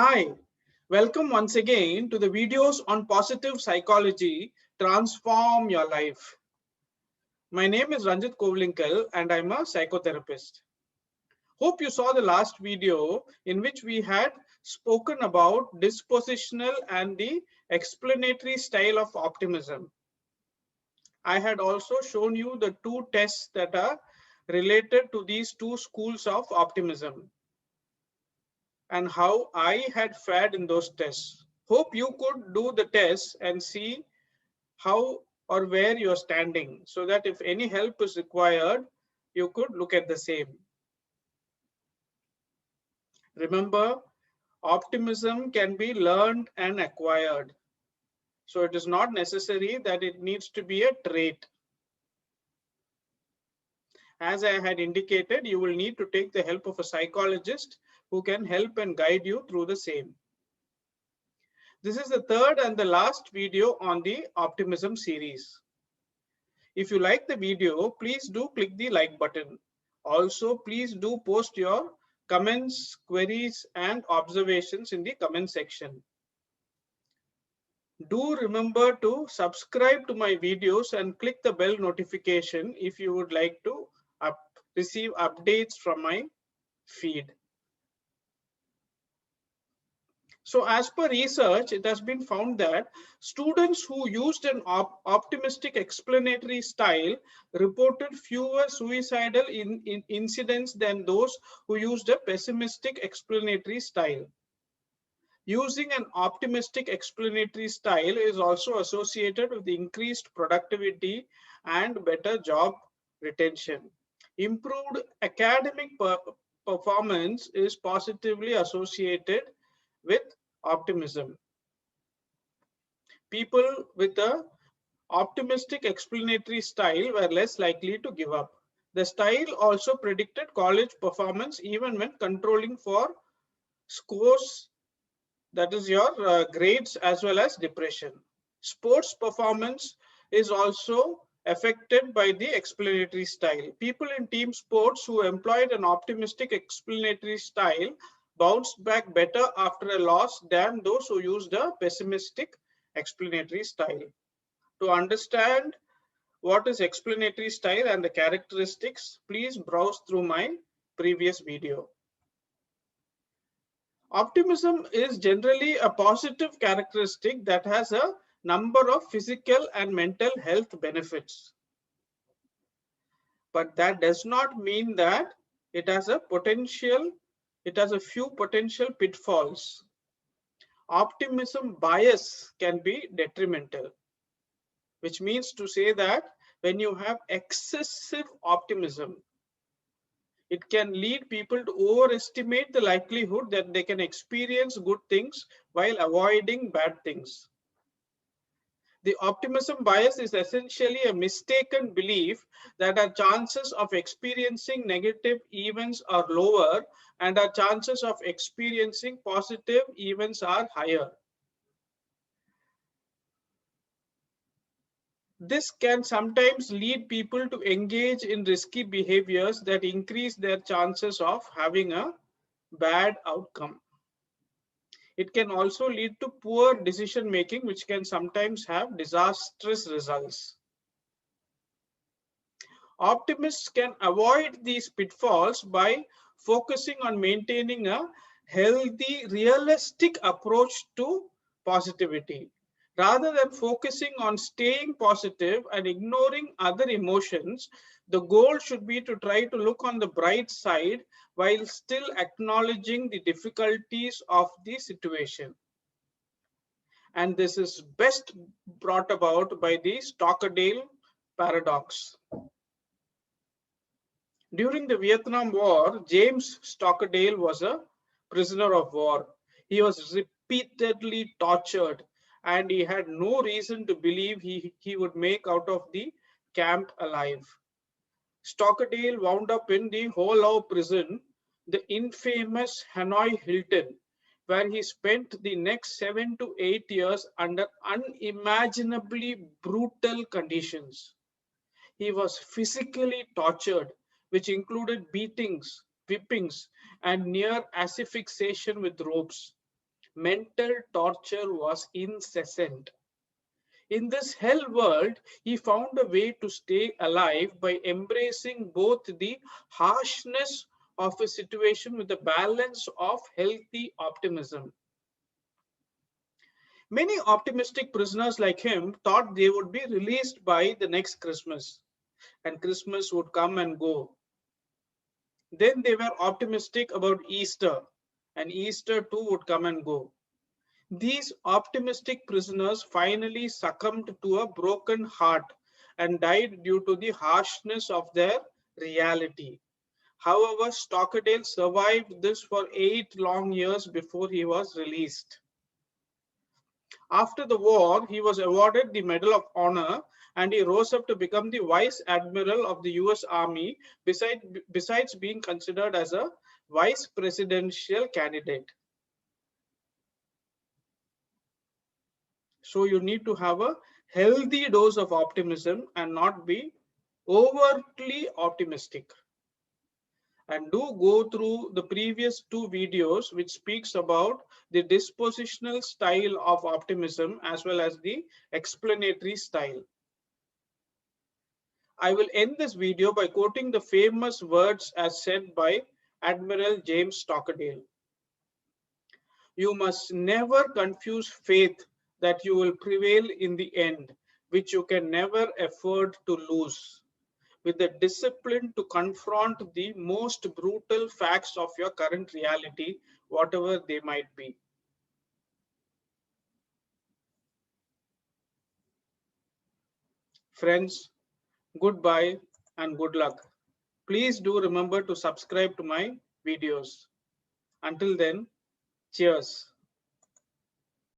Hi, welcome once again to the videos on positive psychology transform your life. My name is Ranjit Kovlinkal and I'm a psychotherapist. Hope you saw the last video in which we had spoken about dispositional and the explanatory style of optimism. I had also shown you the two tests that are related to these two schools of optimism and how I had fared in those tests. Hope you could do the test and see how or where you're standing so that if any help is required, you could look at the same. Remember, optimism can be learned and acquired. So it is not necessary that it needs to be a trait. As I had indicated, you will need to take the help of a psychologist who can help and guide you through the same. This is the third and the last video on the optimism series. If you like the video, please do click the like button. Also, please do post your comments, queries, and observations in the comment section. Do remember to subscribe to my videos and click the bell notification if you would like to receive updates from my feed. So as per research, it has been found that students who used an optimistic explanatory style reported fewer suicidal incidents than those who used a pessimistic explanatory style. Using an optimistic explanatory style is also associated with increased productivity and better job retention. Improved academic performance is positively associated with optimism. People with a optimistic explanatory style were less likely to give up. The style also predicted college performance even when controlling for scores, that is your grades, as well as depression. Sports performance is also affected by the explanatory style. People in team sports who employed an optimistic explanatory style bounced back better after a loss than those who used a pessimistic explanatory style. To understand what is explanatory style and the characteristics, please browse through my previous video. Optimism is generally a positive characteristic that has a number of physical and mental health benefits. But that does not mean that it has a few potential pitfalls. Optimism bias can be detrimental, which means to say that when you have excessive optimism, it can lead people to overestimate the likelihood that they can experience good things while avoiding bad things. The optimism bias is essentially a mistaken belief that our chances of experiencing negative events are lower and our chances of experiencing positive events are higher. This can sometimes lead people to engage in risky behaviors that increase their chances of having a bad outcome. It can also lead to poor decision making, which can sometimes have disastrous results. Optimists can avoid these pitfalls by focusing on maintaining a healthy, realistic approach to positivity. Rather than focusing on staying positive and ignoring other emotions, the goal should be to try to look on the bright side while still acknowledging the difficulties of the situation. And this is best brought about by the Stockdale paradox. During the Vietnam War, James Stockdale was a prisoner of war. He was repeatedly tortured and he had no reason to believe he would make out of the camp alive. Stockdale wound up in the Ho Lau prison, the infamous Hanoi Hilton, where he spent the next 7 to 8 years under unimaginably brutal conditions. He was physically tortured, which included beatings, whippings, and near asphyxiation with ropes. Mental torture was incessant. In this hell world, he found a way to stay alive by embracing both the harshness of a situation with the balance of healthy optimism. Many optimistic prisoners like him thought they would be released by the next Christmas, and Christmas would come and go. Then they were optimistic about Easter, and Easter too would come and go. These optimistic prisoners finally succumbed to a broken heart and died due to the harshness of their reality. However, Stockdale survived this for 8 long years before he was released. After the war, he was awarded the Medal of Honor and he rose up to become the Vice Admiral of the US Army, besides being considered as a vice presidential candidate. So you need to have a healthy dose of optimism and not be overtly optimistic. And do go through the previous two videos which speaks about the dispositional style of optimism as well as the explanatory style. I will end this video by quoting the famous words as said by Admiral James Stockdale. You must never confuse faith that you will prevail in the end, which you can never afford to lose, with the discipline to confront the most brutal facts of your current reality, whatever they might be. Friends, goodbye and good luck. Please do remember to subscribe to my videos. Until then, cheers.